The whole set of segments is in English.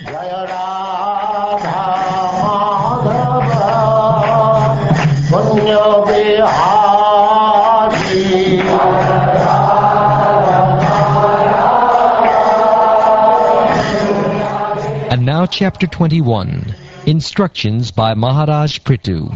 Jaya Radha Madhava Punya Vihari. And now chapter 21, Instructions by Maharaja Pritu.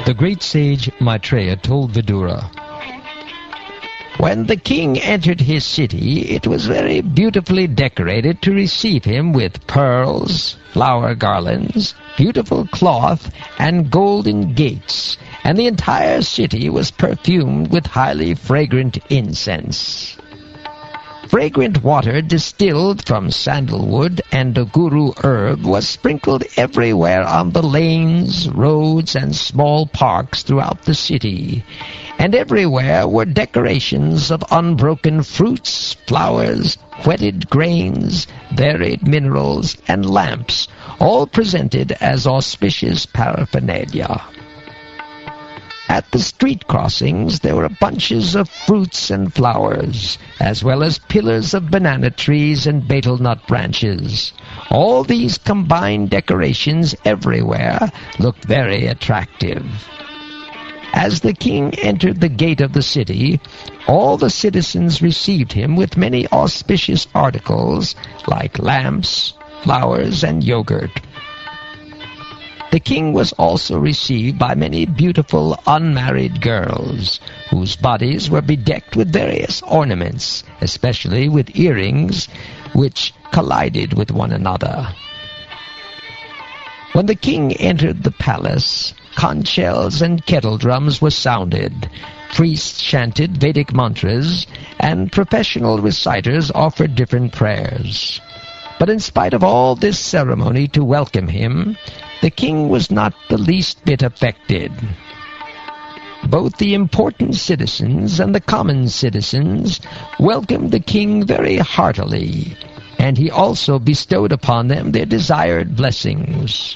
The great sage Maitreya told Vidura, "When the king entered his city, it was very beautifully decorated to receive him with pearls, flower garlands, beautiful cloth, and golden gates, and the entire city was perfumed with highly fragrant incense. Fragrant water distilled from sandalwood and a guru herb was sprinkled everywhere on the lanes, roads, and small parks throughout the city, and everywhere were decorations of unbroken fruits, flowers, whetted grains, varied minerals, and lamps, all presented as auspicious paraphernalia. At the street crossings there were bunches of fruits and flowers, as well as pillars of banana trees and betel nut branches. All these combined decorations everywhere looked very attractive. As the king entered the gate of the city, all the citizens received him with many auspicious articles like lamps, flowers, and yogurt. The king was also received by many beautiful unmarried girls, whose bodies were bedecked with various ornaments, especially with earrings which collided with one another. When the king entered the palace, conch shells and kettle drums were sounded, priests chanted Vedic mantras, and professional reciters offered different prayers. But in spite of all this ceremony to welcome him, the king was not the least bit affected. Both the important citizens and the common citizens welcomed the king very heartily, and he also bestowed upon them their desired blessings.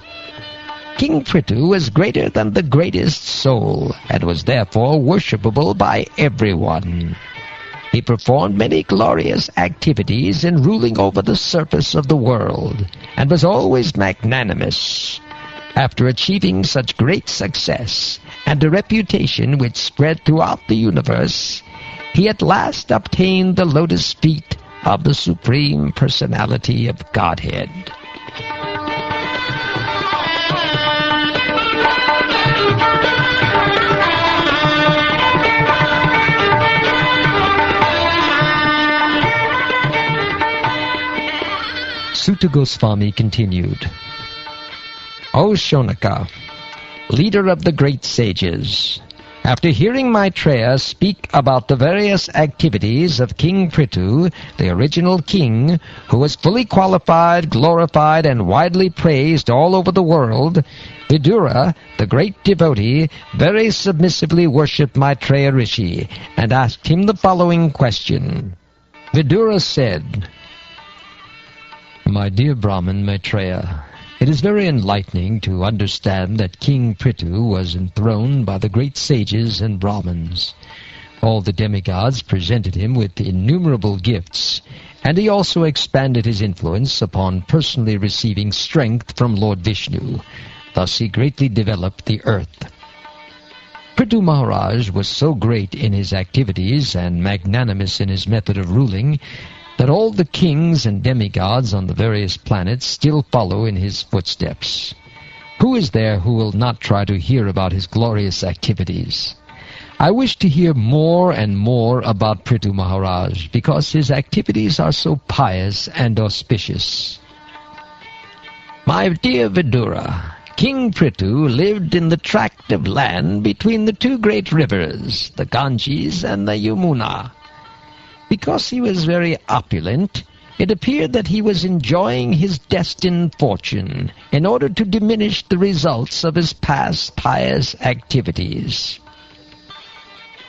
King Pritu was greater than the greatest soul, and was therefore worshipable by everyone. He performed many glorious activities in ruling over the surface of the world, and was always magnanimous. After achieving such great success, and a reputation which spread throughout the universe, he at last obtained the lotus feet of the Supreme Personality of Godhead." Sutta Goswami continued, "O Shonaka, leader of the great sages, after hearing Maitreya speak about the various activities of King Pritu, the original king, who was fully qualified, glorified, and widely praised all over the world, Vidura, the great devotee, very submissively worshipped Maitreya Rishi, and asked him the following question. Vidura said, 'My dear Brahmin Maitreya, it is very enlightening to understand that King Pritu was enthroned by the great sages and Brahmins. All the demigods presented him with innumerable gifts, and he also expanded his influence upon personally receiving strength from Lord Vishnu. Thus he greatly developed the earth. Prthu Maharaj was so great in his activities and magnanimous in his method of ruling that all the kings and demigods on the various planets still follow in his footsteps. Who is there who will not try to hear about his glorious activities? I wish to hear more and more about Prthu Maharaj, because his activities are so pious and auspicious. My dear Vidura, King Pritu lived in the tract of land between the two great rivers, the Ganges and the Yamuna. Because he was very opulent, it appeared that he was enjoying his destined fortune in order to diminish the results of his past pious activities.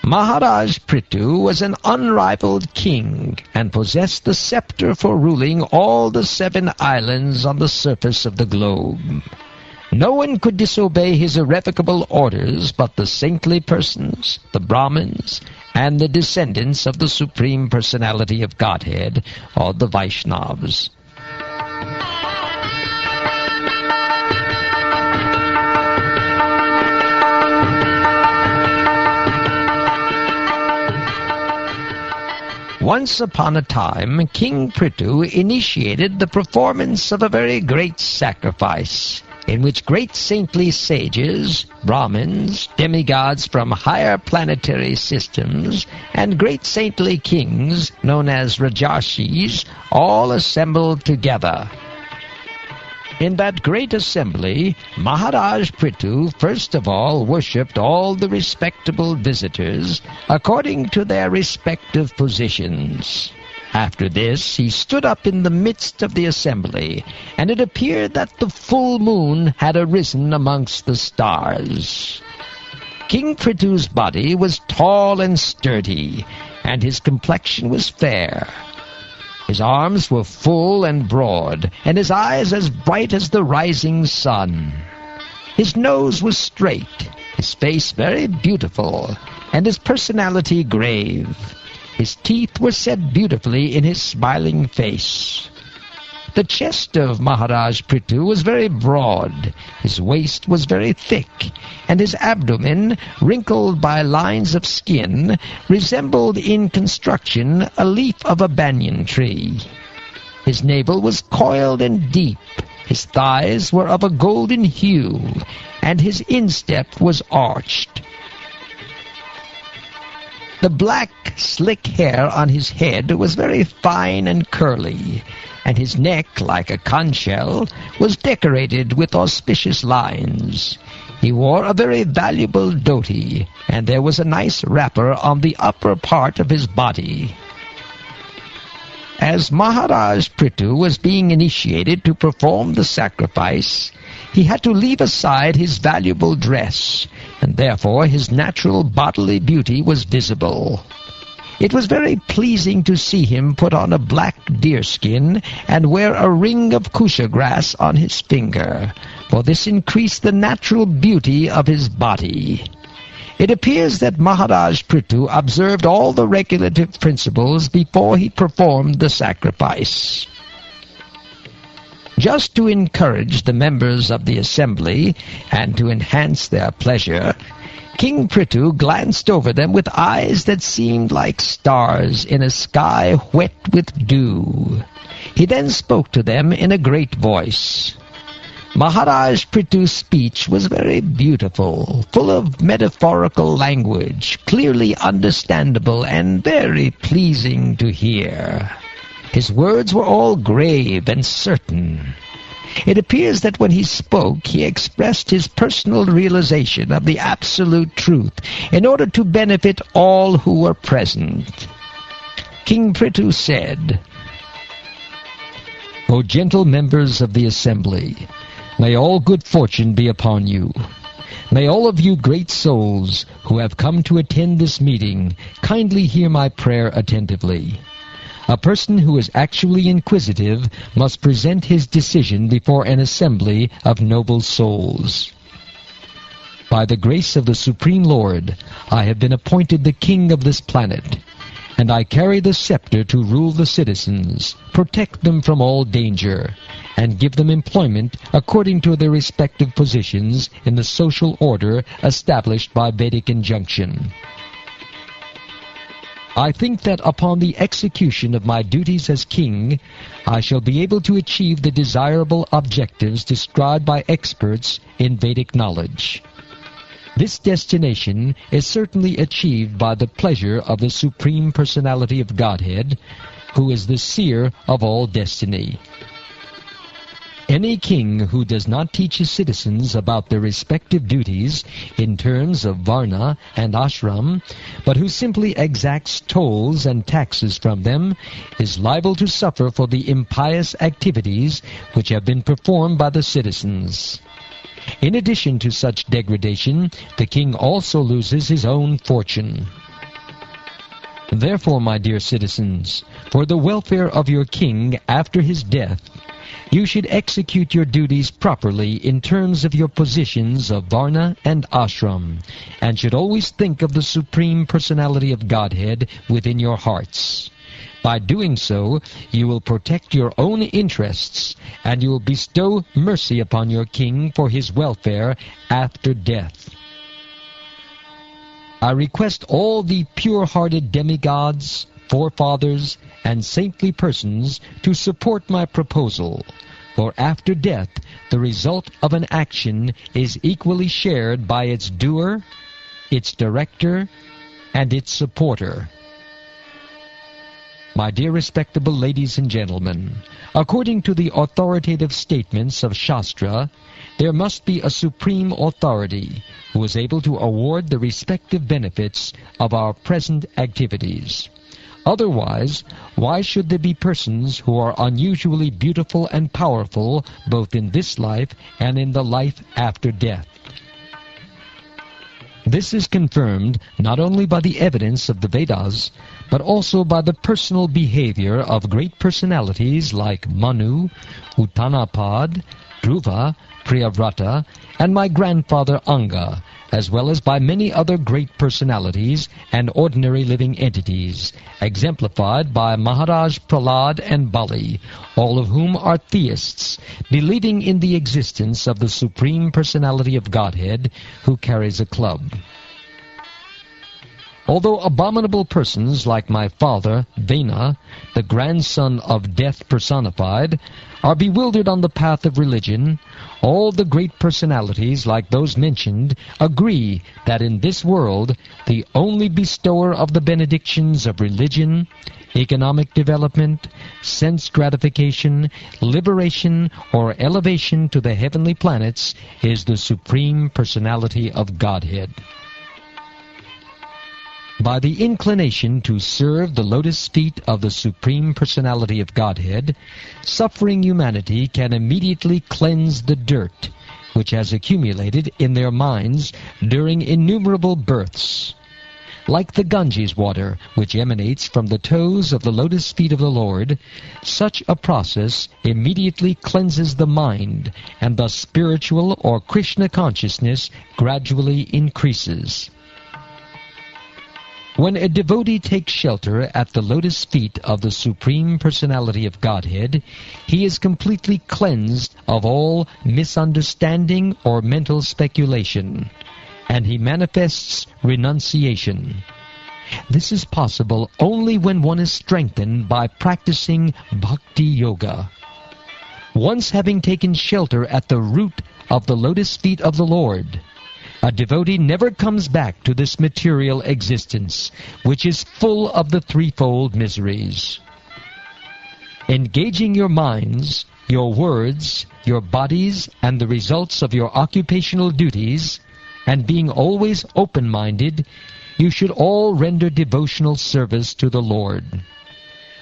Maharaja Pritu was an unrivaled king and possessed the scepter for ruling all the 7 islands on the surface of the globe. No one could disobey his irrevocable orders but the saintly persons, the Brahmins, and the descendants of the Supreme Personality of Godhead, or the Vaishnavas. Once upon a time, King Pritu initiated the performance of a very great sacrifice, in which great saintly sages, Brahmins, demigods from higher planetary systems, and great saintly kings, known as Rajarshis, all assembled together. In that great assembly, Maharaj Pritu first of all worshipped all the respectable visitors according to their respective positions. After this, he stood up in the midst of the assembly, and it appeared that the full moon had arisen amongst the stars. King Pritu's body was tall and sturdy, and his complexion was fair. His arms were full and broad, and his eyes as bright as the rising sun. His nose was straight, his face very beautiful, and his personality grave. His teeth were set beautifully in his smiling face. The chest of Maharaj Pritu was very broad, his waist was very thick, and his abdomen, wrinkled by lines of skin, resembled in construction a leaf of a banyan tree. His navel was coiled and deep, his thighs were of a golden hue, and his instep was arched. The black, slick hair on his head was very fine and curly, and his neck, like a conch shell, was decorated with auspicious lines. He wore a very valuable dhoti, and there was a nice wrapper on the upper part of his body. As Maharaj Pritu was being initiated to perform the sacrifice, he had to leave aside his valuable dress, and therefore his natural bodily beauty was visible. It was very pleasing to see him put on a black deerskin and wear a ring of kusha grass on his finger, for this increased the natural beauty of his body. It appears that Maharaj Pritu observed all the regulative principles before he performed the sacrifice. Just to encourage the members of the assembly and to enhance their pleasure, King Pritu glanced over them with eyes that seemed like stars in a sky wet with dew. He then spoke to them in a great voice. Maharaj Pritu's speech was very beautiful, full of metaphorical language, clearly understandable and very pleasing to hear. His words were all grave and certain. It appears that when he spoke, he expressed his personal realization of the absolute truth in order to benefit all who were present. King Pritu said, "O gentle members of the assembly, may all good fortune be upon you. May all of you great souls who have come to attend this meeting kindly hear my prayer attentively. A person who is actually inquisitive must present his decision before an assembly of noble souls. By the grace of the Supreme Lord, I have been appointed the king of this planet, and I carry the scepter to rule the citizens, protect them from all danger, and give them employment according to their respective positions in the social order established by Vedic injunction. I think that upon the execution of my duties as king, I shall be able to achieve the desirable objectives described by experts in Vedic knowledge. This destination is certainly achieved by the pleasure of the Supreme Personality of Godhead, who is the seer of all destiny. Any king who does not teach his citizens about their respective duties in terms of varna and ashram, but who simply exacts tolls and taxes from them, is liable to suffer for the impious activities which have been performed by the citizens. In addition to such degradation, the king also loses his own fortune. Therefore, my dear citizens, for the welfare of your king after his death, you should execute your duties properly in terms of your positions of varna and ashram, and should always think of the Supreme Personality of Godhead within your hearts. By doing so, you will protect your own interests, and you will bestow mercy upon your king for his welfare after death. I request all the pure-hearted demigods, forefathers, and saintly persons to support my proposal, for after death the result of an action is equally shared by its doer, its director, and its supporter. My dear respectable ladies and gentlemen, according to the authoritative statements of Shastra, there must be a supreme authority who is able to award the respective benefits of our present activities. Otherwise, why should there be persons who are unusually beautiful and powerful both in this life and in the life after death? This is confirmed not only by the evidence of the Vedas, but also by the personal behavior of great personalities like Manu, Uttanapad, Dhruva, Priyavrata, and my grandfather Anga, as well as by many other great personalities and ordinary living entities, exemplified by Maharaja Prahlad and Bali, all of whom are theists, believing in the existence of the Supreme Personality of Godhead who carries a club. Although abominable persons like my father, Vena, the grandson of death personified, are bewildered on the path of religion, all the great personalities like those mentioned agree that in this world the only bestower of the benedictions of religion, economic development, sense gratification, liberation, or elevation to the heavenly planets is the Supreme Personality of Godhead. By the inclination to serve the lotus feet of the Supreme Personality of Godhead, suffering humanity can immediately cleanse the dirt which has accumulated in their minds during innumerable births. Like the Ganges water which emanates from the toes of the lotus feet of the Lord, such a process immediately cleanses the mind, and thus spiritual or Krishna consciousness gradually increases. When a devotee takes shelter at the lotus feet of the Supreme Personality of Godhead, he is completely cleansed of all misunderstanding or mental speculation, and he manifests renunciation. This is possible only when one is strengthened by practicing bhakti yoga. Once having taken shelter at the root of the lotus feet of the Lord, a devotee never comes back to this material existence, which is full of the threefold miseries. Engaging your minds, your words, your bodies, and the results of your occupational duties, and being always open-minded, you should all render devotional service to the Lord.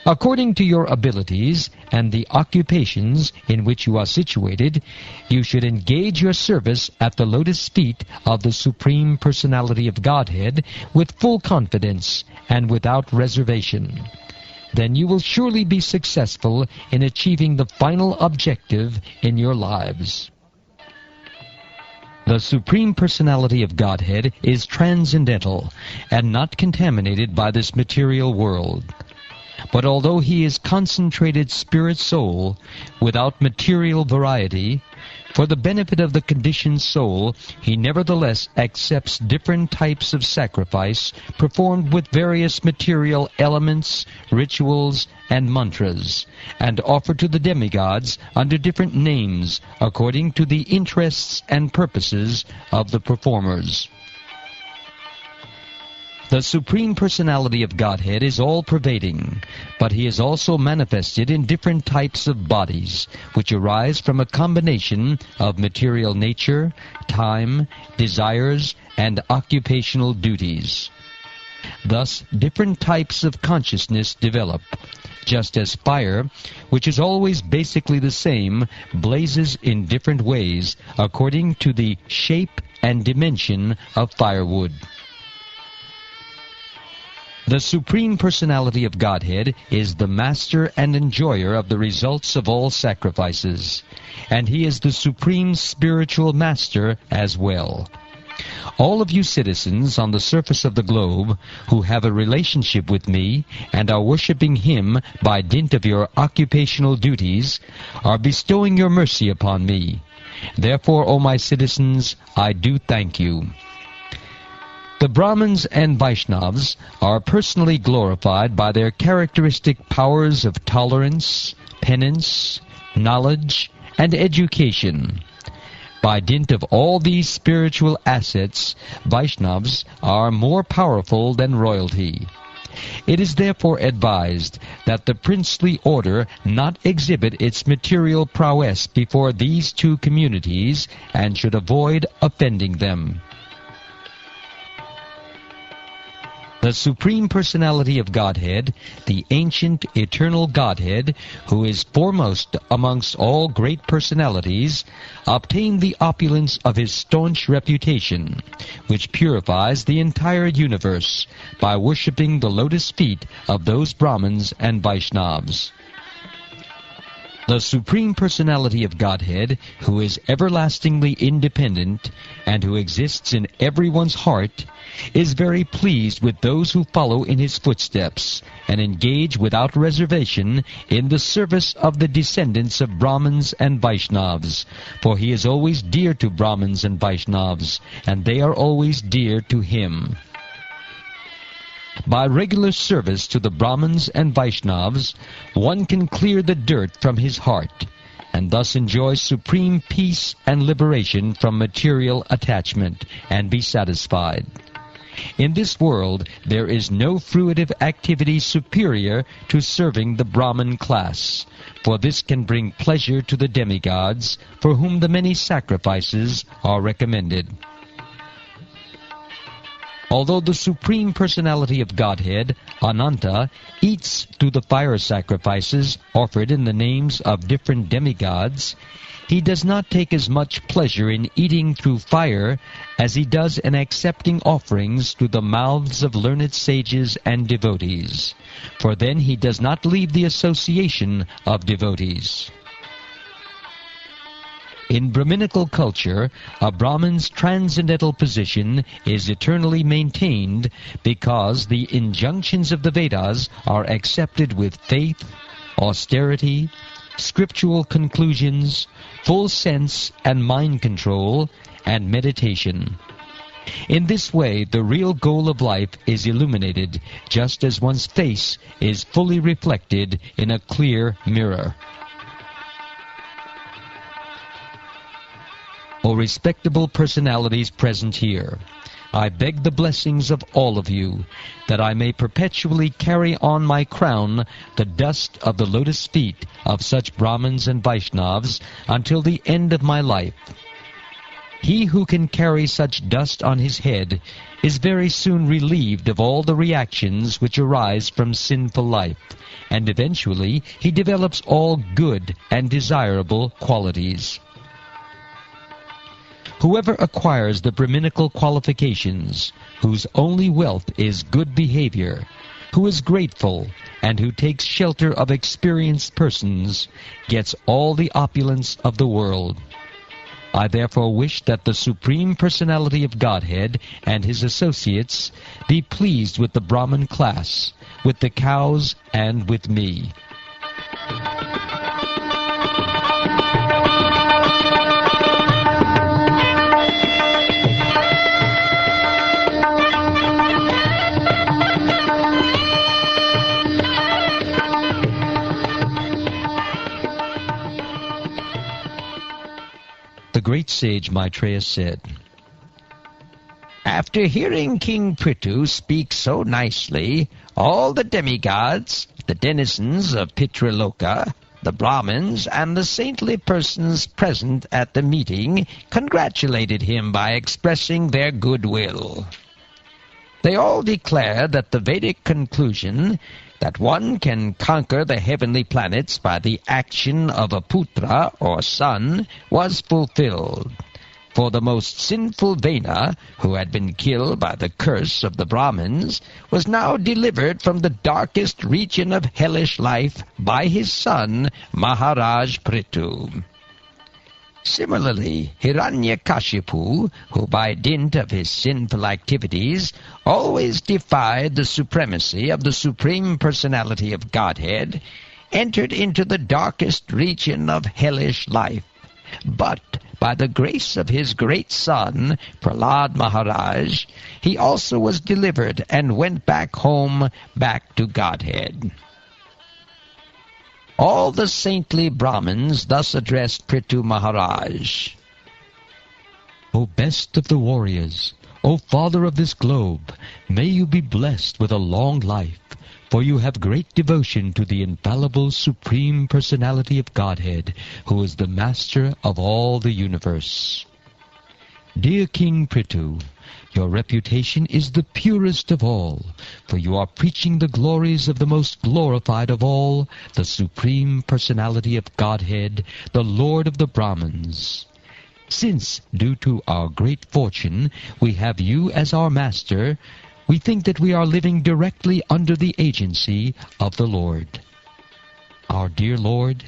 According to your abilities and the occupations in which you are situated, you should engage your service at the lotus feet of the Supreme Personality of Godhead with full confidence and without reservation. Then you will surely be successful in achieving the final objective in your lives. The Supreme Personality of Godhead is transcendental and not contaminated by this material world. But although he is concentrated spirit soul without material variety, for the benefit of the conditioned soul, he nevertheless accepts different types of sacrifice performed with various material elements, rituals, and mantras, and offered to the demigods under different names according to the interests and purposes of the performers. The Supreme Personality of Godhead is all-pervading, but He is also manifested in different types of bodies, which arise from a combination of material nature, time, desires, and occupational duties. Thus, different types of consciousness develop, just as fire, which is always basically the same, blazes in different ways according to the shape and dimension of firewood. The Supreme Personality of Godhead is the master and enjoyer of the results of all sacrifices, and He is the Supreme Spiritual Master as well. All of you citizens on the surface of the globe who have a relationship with me and are worshipping Him by dint of your occupational duties are bestowing your mercy upon me. Therefore, O my citizens, I do thank you. The Brahmins and Vaishnavas are personally glorified by their characteristic powers of tolerance, penance, knowledge, and education. By dint of all these spiritual assets, Vaishnavas are more powerful than royalty. It is therefore advised that the princely order not exhibit its material prowess before these two communities and should avoid offending them. The Supreme Personality of Godhead, the ancient eternal Godhead, who is foremost amongst all great personalities, obtained the opulence of His staunch reputation, which purifies the entire universe, by worshipping the lotus feet of those Brahmins and Vaishnavas. The Supreme Personality of Godhead, who is everlastingly independent and who exists in everyone's heart, is very pleased with those who follow in His footsteps and engage without reservation in the service of the descendants of Brahmins and Vaishnavas, for He is always dear to Brahmins and Vaishnavas, and they are always dear to Him. By regular service to the Brahmins and Vaishnavas, one can clear the dirt from his heart, and thus enjoy supreme peace and liberation from material attachment, and be satisfied. In this world, there is no fruitive activity superior to serving the Brahmin class, for this can bring pleasure to the demigods, for whom the many sacrifices are recommended. Although the Supreme Personality of Godhead, Ananta, eats through the fire sacrifices offered in the names of different demigods, He does not take as much pleasure in eating through fire as He does in accepting offerings through the mouths of learned sages and devotees, for then He does not leave the association of devotees. In Brahminical culture, a Brahmin's transcendental position is eternally maintained because the injunctions of the Vedas are accepted with faith, austerity, scriptural conclusions, full sense and mind control, and meditation. In this way, the real goal of life is illuminated, just as one's face is fully reflected in a clear mirror. O respectable personalities present here, I beg the blessings of all of you, that I may perpetually carry on my crown the dust of the lotus feet of such Brahmins and Vaishnavas until the end of my life. He who can carry such dust on his head is very soon relieved of all the reactions which arise from sinful life, and eventually he develops all good and desirable qualities. Whoever acquires the Brahminical qualifications, whose only wealth is good behavior, who is grateful, and who takes shelter of experienced persons, gets all the opulence of the world. I therefore wish that the Supreme Personality of Godhead and His associates be pleased with the Brahmin class, with the cows, and with me. The great sage Maitreya said, After hearing King Pritu speak so nicely, all the demigods, the denizens of Pitraloka, the Brahmins, and the saintly persons present at the meeting congratulated him by expressing their goodwill. They all declared that the Vedic conclusion that one can conquer the heavenly planets by the action of a putra or son was fulfilled. For the most sinful Vena, who had been killed by the curse of the Brahmins, was now delivered from the darkest region of hellish life by his son, Maharaja Pritu. Similarly, Hiranyakashipu, who by dint of his sinful activities always defied the supremacy of the Supreme Personality of Godhead, entered into the darkest region of hellish life. But by the grace of his great son, Prahlad Maharaj, he also was delivered and went back home, back to Godhead. All the saintly Brahmins thus addressed Pritu Maharaj. O best of the warriors, O father of this globe, may you be blessed with a long life, for you have great devotion to the infallible Supreme Personality of Godhead, who is the master of all the universe. Dear King Pritu, your reputation is the purest of all, for you are preaching the glories of the most glorified of all, the Supreme Personality of Godhead, the Lord of the Brahmins. Since, due to our great fortune, we have you as our master, we think that we are living directly under the agency of the Lord. Our dear Lord,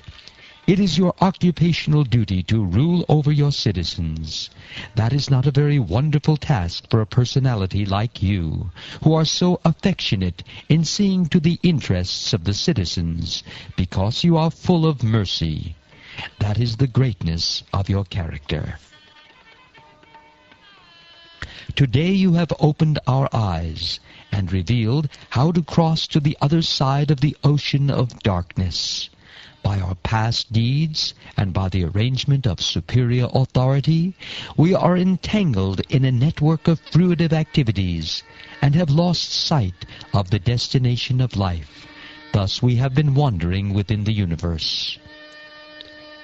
it is your occupational duty to rule over your citizens. That is not a very wonderful task for a personality like you, who are so affectionate in seeing to the interests of the citizens, because you are full of mercy. That is the greatness of your character. Today you have opened our eyes and revealed how to cross to the other side of the ocean of darkness. By our past deeds and by the arrangement of superior authority, we are entangled in a network of fruitive activities and have lost sight of the destination of life. Thus we have been wandering within the universe.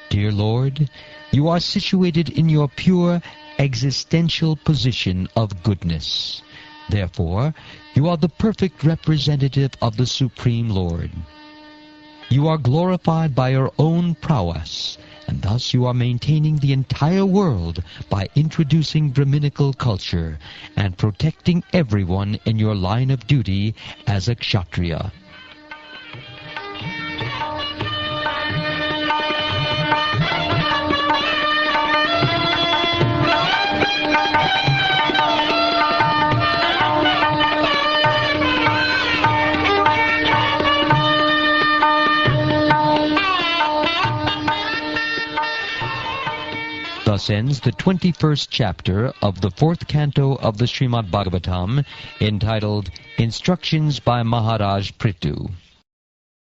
Dear Lord, you are situated in your pure existential position of goodness. Therefore, you are the perfect representative of the Supreme Lord. You are glorified by your own prowess, and thus you are maintaining the entire world by introducing Brahminical culture and protecting everyone in your line of duty as a Kshatriya. Thus ends the 21st chapter of the 4th canto of the Śrīmad-Bhāgavatam, entitled Instructions by Maharaj Pritu.